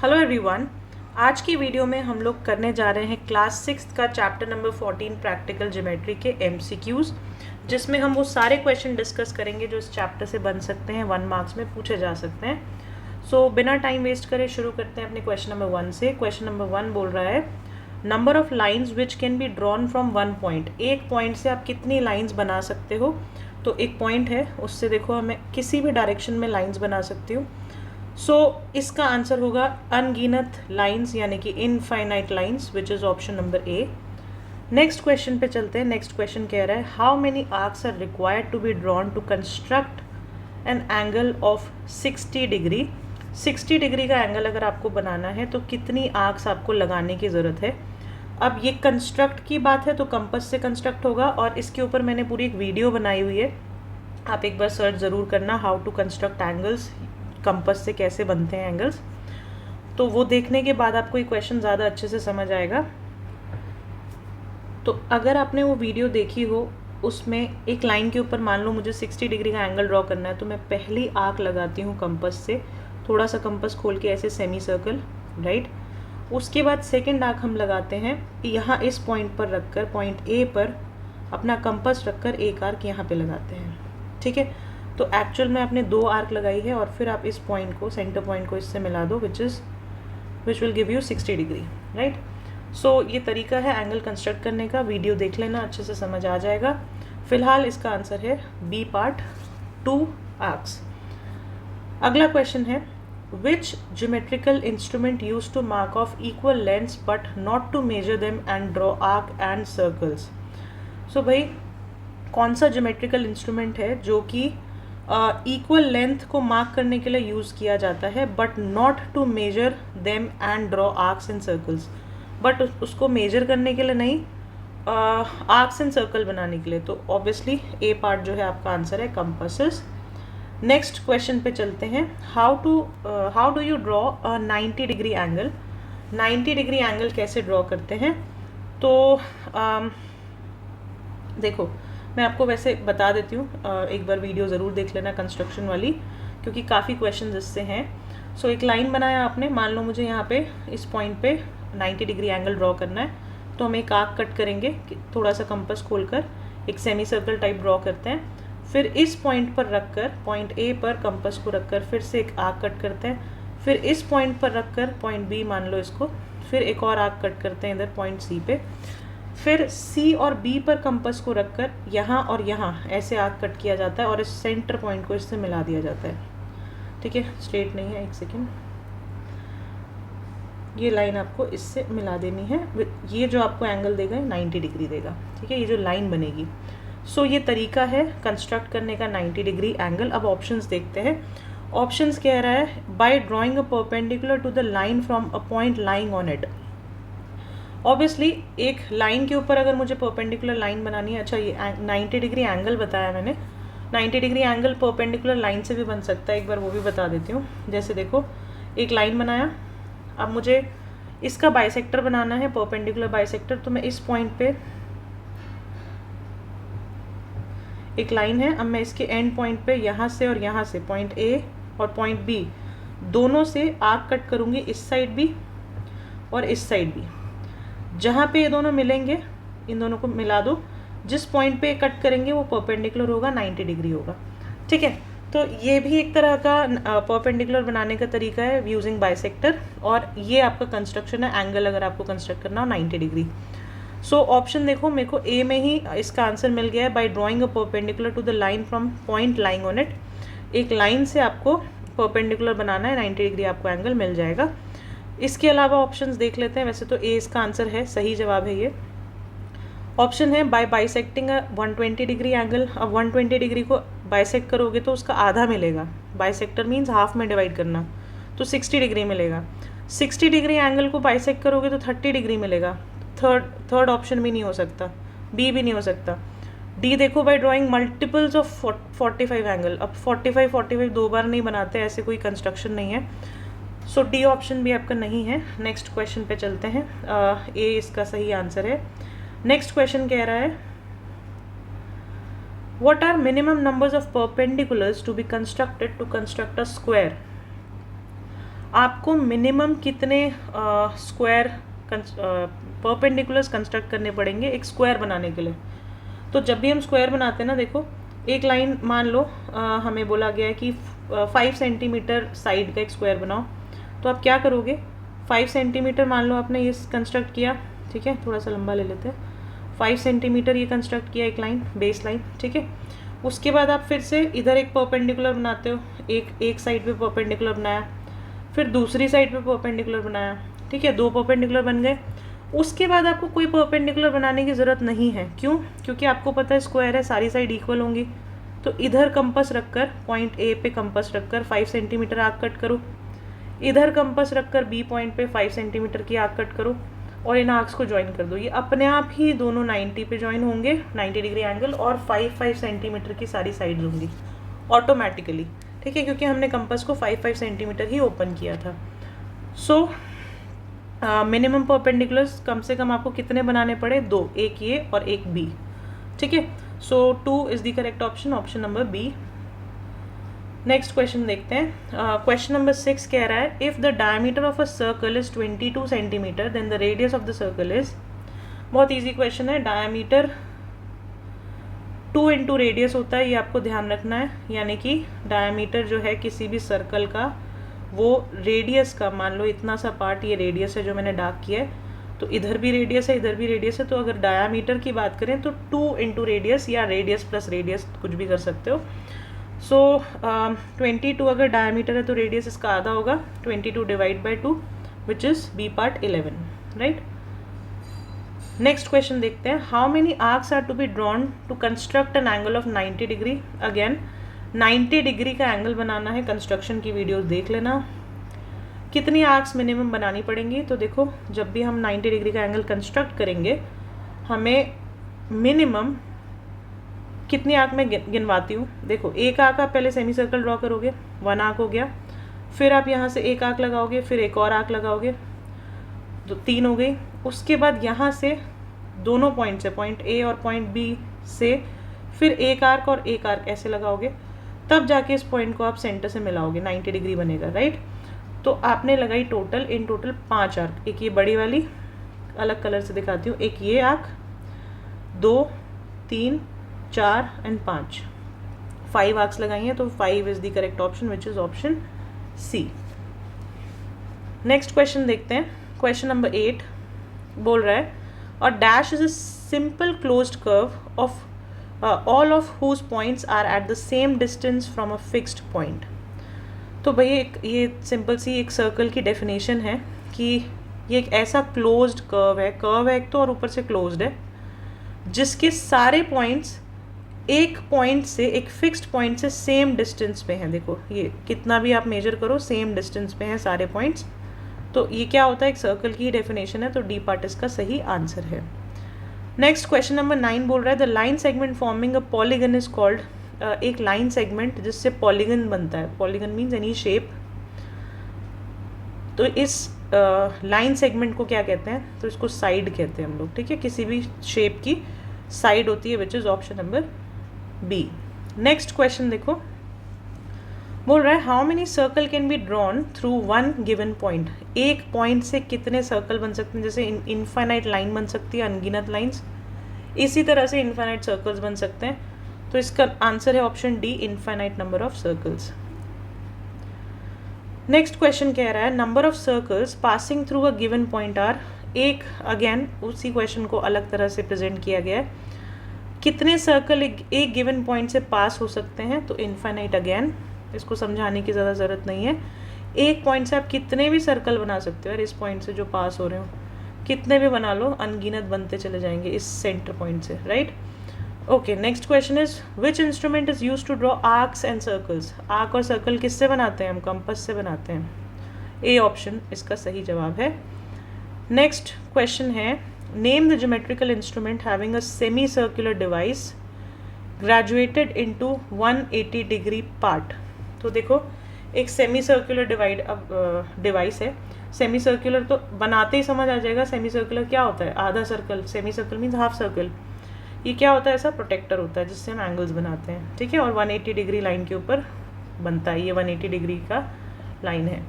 Hello everyone. आज की video में हम लोग करने जा रहे हैं क्लास 6 का चैप्टर नंबर 14 प्रैक्टिकल ज्योमेट्री के एमसीक्यूज, जिसमें हम वो सारे क्वेश्चन डिस्कस करेंगे जो इस चैप्टर से बन सकते हैं, 1 मार्क्स में पूछे जा सकते हैं। सो बिना टाइम वेस्ट करे शुरू करते हैं अपने क्वेश्चन नंबर 1 से। क्वेश्चन नंबर 1 बोल रहा है number of lines which can be drawn from one point. एक पॉइंट से आप कितनी लाइन्स बना सकते हो। तो एक पॉइंट है, उससे देखो हमें किसी भी डायरेक्शन में लाइन्स बना सकती हो। सो इसका आंसर होगा अनगिनत लाइंस, यानी कि infinite lines, which is option number A. Next question पे चलते हैं। नेक्स्ट क्वेश्चन कह रहा है how many arcs are required to be drawn to construct an angle of 60 degree. 60 degree का एंगल अगर आपको बनाना है तो कितनी आर्क्स आपको लगाने की ज़रूरत है। अब ये कंस्ट्रक्ट की बात है तो कंपास से कंस्ट्रक्ट होगा, और इसके ऊपर मैंने पूरी एक वीडियो बनाई हुई है, आप एक बार सर्च ज़रूर करना, how to construct angles, compass से कैसे बनते हैं एंगल्स। तो वो देखने के बाद आपको ये क्वेश्चन ज़्यादा अच्छे से समझ आएगा। तो अगर आपने वो वीडियो देखी हो, उसमें एक लाइन के ऊपर मान लो मुझे 60 डिग्री का एंगल ड्रॉ करना है, तो मैं पहली आर्क लगाती हूँ कंपास से, थोड़ा सा कंपास खोल के ऐसे सेमी सर्कल, राइट। उसके बाद सेकेंड आर्क हम लगाते हैं यहाँ इस पॉइंट पर रखकर, पॉइंट ए पर अपना कंपास रखकर एक आर्क यहाँ पे लगाते हैं, ठीक है। तो एक्चुअल में आपने 2 आर्क लगाई है, और फिर आप इस पॉइंट को, सेंटर पॉइंट को इससे मिला दो, which will give you 60 degree, right. So ये तरीका है एंगल कंस्ट्रक्ट करने का। वीडियो देख लेना, अच्छे से समझ आ जाएगा। फिलहाल इसका आंसर है बी पार्ट, 2 आर्क्स। अगला क्वेश्चन है which geometrical instrument use to mark off equal lengths but not to measure them and draw arc and circles. So भाई कौन सा ज्योमेट्रिकल इंस्ट्रूमेंट है जो कि इक्वल लेंथ को मार्क करने के लिए यूज़ किया जाता है, but not to measure them and draw arcs and circles. But उसको मेजर करने के लिए नहीं, आर्क्स एंड सर्कल बनाने के लिए। तो ऑब्वियसली ए पार्ट जो है आपका आंसर है कंपासेस। नेक्स्ट क्वेश्चन पे चलते हैं। How do you draw 90 degree angle. 90 degree angle कैसे ड्रॉ करते हैं। तो देखो मैं आपको वैसे बता देती हूँ, एक बार वीडियो ज़रूर देख लेना कंस्ट्रक्शन वाली, क्योंकि काफ़ी क्वेश्चन इससे हैं। सो एक लाइन बनाया आपने, मान लो मुझे यहाँ पे इस पॉइंट पे 90 डिग्री एंगल ड्रॉ करना है, तो हम एक आर्क कट करेंगे, थोड़ा सा कंपास खोलकर एक सेमी सर्कल टाइप ड्रॉ करते हैं। फिर इस पॉइंट पर रखकर, पॉइंट ए पर कंपास को रखकर फिर से एक आर्क कट करते हैं। फिर इस पॉइंट पर रखकर, पॉइंट बी मान लो इसको, फिर एक और आर्क कट करते हैं इधर पॉइंट सी पे। फिर सी और बी पर कंपास को रखकर यहाँ और यहाँ ऐसे आर्क कट किया जाता है, और इस सेंटर पॉइंट को इससे मिला दिया जाता है, ठीक है। स्ट्रेट नहीं है, एक सेकेंड, ये लाइन आपको इससे मिला देनी है। ये जो आपको एंगल देगा 90 डिग्री देगा, ठीक है, ये जो लाइन बनेगी। सो ये तरीका है कंस्ट्रक्ट करने का 90 डिग्री एंगल। अब ऑप्शंस देखते हैं। ऑप्शंस कह रहा है by drawing a perpendicular to the line from a point lying on it. Obviously एक लाइन के ऊपर अगर मुझे परपेंडिकुलर लाइन बनानी है, अच्छा ये 90 डिग्री एंगल बताया मैंने, 90 डिग्री एंगल परपेंडिकुलर लाइन से भी बन सकता है, एक बार वो भी बता देती हूँ। जैसे देखो एक लाइन बनाया, अब मुझे इसका बाइसेक्टर बनाना है, परपेंडिकुलर बाइसेक्टर। तो मैं इस पॉइंट पे एक लाइन है, अब मैं इसके एंड पॉइंट पे यहाँ से और यहाँ से, पॉइंट ए और पॉइंट बी दोनों से आर्क कट करूँगी, इस साइड भी और इस साइड भी। जहाँ पे ये दोनों मिलेंगे, इन दोनों को मिला दो, जिस पॉइंट पे कट करेंगे वो परपेंडिकुलर होगा, 90 डिग्री होगा, ठीक है। तो ये भी एक तरह का परपेंडिकुलर बनाने का तरीका है यूजिंग बाइसेक्टर, और ये आपका कंस्ट्रक्शन है एंगल अगर आपको कंस्ट्रक्ट करना हो 90 डिग्री। सो ऑप्शन देखो, मेरे को ए में ही इसका आंसर मिल गया है, by drawing a perpendicular to the line from point lying on it. एक लाइन से आपको परपेंडिकुलर बनाना है, 90 डिग्री आपको एंगल मिल जाएगा। इसके अलावा ऑप्शंस देख लेते हैं। वैसे तो ए इसका आंसर है, सही जवाब है ये। ऑप्शन है बाय बाइसेक्टिंग 120 डिग्री एंगल। अब 120 डिग्री को बाइसेक्ट करोगे तो उसका आधा मिलेगा, बाइसेक्टर मीन्स हाफ में डिवाइड करना, तो 60 डिग्री मिलेगा। 60 डिग्री एंगल को बाइसेक्ट करोगे तो 30 डिग्री मिलेगा। थर्ड ऑप्शन भी नहीं हो सकता, बी भी नहीं हो सकता। डी देखो by drawing multiples of 45 angle. अब 45 दो बार नहीं बनाते, ऐसे कोई कंस्ट्रक्शन नहीं है। सो डी ऑप्शन भी आपका नहीं है। नेक्स्ट क्वेश्चन पे चलते हैं। ए इसका सही आंसर है। नेक्स्ट क्वेश्चन कह रहा है what are minimum numbers of perpendiculars to be constructed to construct a square. आपको मिनिमम कितने स्क्वायर परपेंडिकुलर्स कंस्ट्रक्ट करने पड़ेंगे एक स्क्वायर बनाने के लिए। तो जब भी हम स्क्वायर बनाते हैं ना, देखो एक लाइन मान लो हमें बोला गया है कि 5 सेंटीमीटर साइड का एक स्क्वायर बनाओ। तो आप क्या करोगे, 5 सेंटीमीटर मान लो आपने ये कंस्ट्रक्ट किया, ठीक है, थोड़ा सा लंबा ले लेते हैं, 5 सेंटीमीटर ये कंस्ट्रक्ट किया एक लाइन, बेस लाइन, ठीक है। उसके बाद आप फिर से इधर एक परपेंडिकुलर बनाते हो, एक साइड पे परपेंडिकुलर बनाया, फिर दूसरी साइड पे परपेंडिकुलर बनाया, ठीक है, 2 परपेंडिकुलर बन गए। उसके बाद आपको कोई परपेंडिकुलर बनाने की ज़रूरत नहीं है। क्यों? क्योंकि आपको पता है स्क्वायर है, सारी साइड इक्वल होंगी। तो इधर कंपास रखकर पॉइंट ए पे कंपास रखकर 5 सेंटीमीटर आर्क कट करो, इधर कंपास रखकर बी पॉइंट पे 5 सेंटीमीटर की आर्क कट करो और इन आर्क्स को ज्वाइन कर दो। ये अपने आप ही दोनों 90 पे ज्वाइन होंगे, 90 डिग्री एंगल, और 5 सेंटीमीटर की सारी साइड्स होंगी ऑटोमेटिकली, ठीक है, क्योंकि हमने कंपास को 5 सेंटीमीटर ही ओपन किया था। सो मिनिमम परपेंडिकुलर्स कम से कम आपको कितने बनाने पड़े, 2, एक ये और एक बी, ठीक है। So 2 is the correct option, option number B. Next question देखते हैं। क्वेश्चन नंबर 6 कह रहा है if the diameter of a circle is 22 centimetre then the radius of the circle is. बहुत इजी क्वेश्चन है। डायमीटर 2 इंटू रेडियस होता है, ये आपको ध्यान रखना है। यानी कि डायमीटर जो है किसी भी सर्कल का, वो रेडियस का, मान लो इतना सा पार्ट ये रेडियस है जो मैंने डार्क किया है, तो इधर भी रेडियस है, इधर भी रेडियस है। तो अगर डायमीटर की बात करें तो 2 इंटू रेडियस या रेडियस प्लस रेडियस कुछ भी कर सकते हो। सो 22 अगर डायमीटर है तो रेडियस इसका आधा होगा, 22 divide by 2 which is B part 11, right. Next question देखते हैं। How many arcs are to be drawn to construct an angle of 90 degree. Again 90 degree का एंगल बनाना है, कंस्ट्रक्शन की वीडियोस देख लेना। कितनी आर्क्स मिनिमम बनानी पड़ेंगी, तो देखो जब भी हम 90 डिग्री का एंगल कंस्ट्रक्ट करेंगे हमें मिनिमम कितनी आर्क में गिनवाती हूँ। देखो एक आर्क आप पहले सेमी सर्कल ड्रॉ करोगे, 1 आर्क हो गया, फिर आप यहाँ से एक आर्क लगाओगे, फिर एक और आर्क लगाओगे, तो 3 हो गई। उसके बाद यहाँ से दोनों पॉइंट से, पॉइंट ए और पॉइंट बी से फिर एक आर्क और एक आर्क ऐसे लगाओगे, तब जाके इस पॉइंट को आप सेंटर से मिलाओगे, 90 डिग्री बनेगा, राइट। तो आपने लगाई टोटल, इन टोटल 5 आर्क। एक ये बड़ी वाली अलग कलर से दिखाती हूँ, एक ये आर्क, 2, 3, 4 एंड 5 आर्क्स लगाई हैं, तो 5 is the correct option which is option C. Next question देखते हैं। क्वेश्चन नंबर 8 बोल रहा है और dash is a simple closed curve of all of whose points are at the same distance from a fixed point. तो भैया ये simple सी एक सर्कल की डेफिनेशन है कि ये एक ऐसा क्लोज्ड कर्व है एक तो, और ऊपर से क्लोज्ड है, जिसके सारे पॉइंट्स एक पॉइंट से, एक फिक्स्ड पॉइंट से सेम डिस्टेंस पे हैं। देखो ये कितना भी आप मेजर करो सेम डिस्टेंस पे हैं सारे पॉइंट्स। तो ये क्या होता है, एक सर्कल की डेफिनेशन है, तो डी पार्ट इसका सही आंसर है। नेक्स्ट क्वेश्चन नंबर 9 बोल रहा है the line segment forming a polygon is called. एक लाइन सेगमेंट जिससे पॉलीगन बनता है, पॉलीगन मीन्स एनी शेप। तो इस लाइन सेगमेंट को क्या कहते हैं, तो इसको साइड कहते हैं हम लोग, ठीक है। किसी भी शेप की साइड होती है, which is option number B. Next question देखो, बोल रहा है how many circle can be drawn through one given point. एक पॉइंट से कितने सर्कल बन सकते हैं, जैसे इनफाइनाइट लाइन बन सकती है, अनगिनत लाइंस, इसी तरह से इनफाइनाइट सर्कल्स बन सकते हैं। तो इसका आंसर है option D, infinite number of circles. Next question कह रहा है number of circles passing through a given point are. एक अगेन उसी क्वेश्चन को अलग तरह से प्रेजेंट किया गया है। कितने सर्कल एक गिवन पॉइंट से पास हो सकते हैं, तो इनफाइनाइट। अगेन इसको समझाने की ज़्यादा ज़रूरत नहीं है। एक पॉइंट से आप कितने भी सर्कल बना सकते हो, और इस पॉइंट से जो पास हो रहे हो कितने भी बना लो, अनगिनत बनते चले जाएंगे इस सेंटर पॉइंट से, right. Okay, next question is which instrument is use to draw arcs and circles. Arc और सर्कल किससे बनाते हैं हम, कंपास से बनाते हैं। ए ऑप्शन इसका सही जवाब है। नेक्स्ट क्वेश्चन है name the geometrical instrument having a semi circular device graduated into 180 degree part. तो देखो एक सेमी सर्कुलर डिवाइस है। सेमी सर्कुलर तो बनाते ही समझ आ जाएगा, सेमी सर्कुलर क्या होता है, आधा circle. Semi circle means half circle. ये क्या होता है, ऐसा प्रोटेक्टर होता है जिससे हम एंगल्स बनाते हैं, ठीक है। और 180 डिग्री लाइन के ऊपर बनता है, ये 180 डिग्री का लाइन है।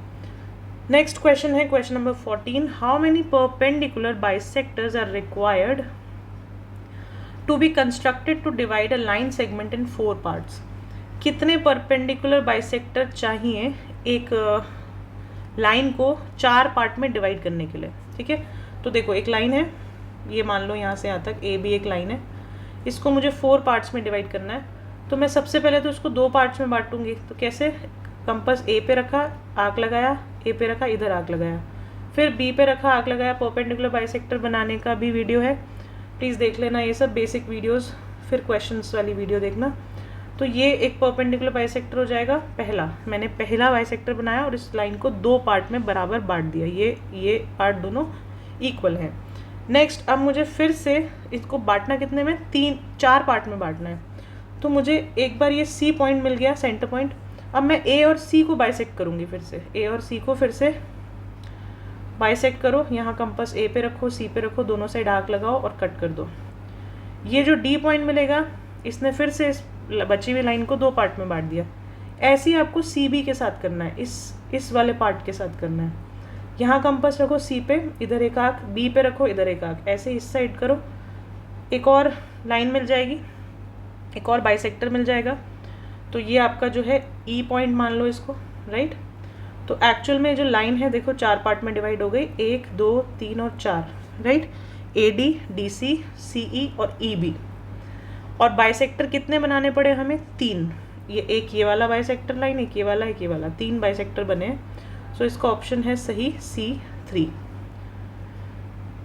नेक्स्ट क्वेश्चन है question number 14, how many perpendicular bisectors are required to be constructed to divide a line segment in 4 parts. कितने परपेंडिकुलर बाइसेक्टर चाहिए एक लाइन को 4 पार्ट में डिवाइड करने के लिए। ठीक है, तो देखो एक लाइन है, ये मान लो यहाँ से यहाँ तक ए भी एक लाइन है, इसको मुझे 4 पार्ट्स में डिवाइड करना है। तो मैं सबसे पहले तो उसको 2 पार्ट्स में बांटूंगी। तो कैसे, कंपास ए पे रखा, आर्क लगाया, ए पे रखा, इधर आर्क लगाया, फिर बी पे रखा, आर्क लगाया। परपेंडिकुलर बाइसेक्टर बनाने का भी वीडियो है, प्लीज़ देख लेना ये सब बेसिक वीडियोस, फिर क्वेश्चंस वाली वीडियो देखना। तो ये एक परपेंडिकुलर बाइसेक्टर हो जाएगा पहला। मैंने पहला बाइसेक्टर बनाया और इस लाइन को 2 पार्ट में बराबर बांट दिया, ये पार्ट दोनों इक्वल हैं। नेक्स्ट अब मुझे फिर से इसको बांटना कितने में, 4 पार्ट में बांटना है। तो मुझे एक बार ये सी पॉइंट मिल गया, सेंटर पॉइंट। अब मैं ए और सी को बाइसेक्ट करूँगी, फिर से ए और सी को फिर से बाइसेक्ट करो। यहाँ कंपास ए पे रखो, सी पे रखो, दोनों साइड आर्क लगाओ और कट कर दो। ये जो डी पॉइंट मिलेगा, इसने फिर से इस बची हुई लाइन को 2 पार्ट में बांट दिया। ऐसे ही आपको सी बी के साथ करना है, इस वाले पार्ट के साथ करना है। यहाँ कंपास रखो सी पे, इधर एक आर्क, बी पे रखो, इधर एक आर्क, ऐसे इस साइड करो, एक और लाइन मिल जाएगी, एक और बाइसेक्टर मिल जाएगा। तो ये आपका जो है ई पॉइंट मान लो इसको, राइट। तो एक्चुअल में जो लाइन है देखो 4 पार्ट में डिवाइड हो गई, 1 2 3 और 4, right. A D, D C, C E और ई बी। और बाइसेक्टर कितने बनाने पड़े हमें, 3। एक ये वाला बाइसेक्टर लाइन, एक ये वाला, एक ये वाला, 3 बाइसेक्टर बने हैं। सो इसका ऑप्शन है सही C3।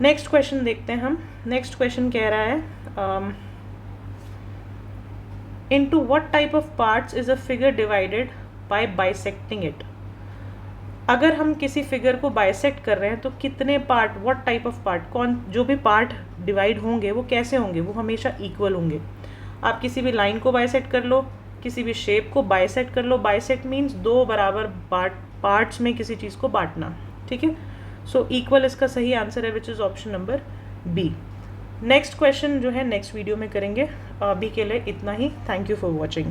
नेक्स्ट क्वेश्चन देखते हैं हम। नेक्स्ट क्वेश्चन कह रहा है into what type of parts is a figure divided by bisecting it। अगर हम किसी फिगर को बाइसेक्ट कर रहे हैं तो कितने part, what type of part, जो भी पार्ट डिवाइड होंगे वो कैसे होंगे, वो हमेशा इक्वल होंगे। आप किसी भी लाइन को बाइसेक्ट कर लो, किसी भी शेप को बाइसेक्ट कर लो। बाइसेक्ट मीन्स 2 बराबर पार्ट्स में किसी चीज़ को बांटना, ठीक है। सो इक्वल इसका सही आंसर है, which is option number B. Next question जो है नेक्स्ट वीडियो में करेंगे। अभी के लिए इतना ही। Thank you for watching.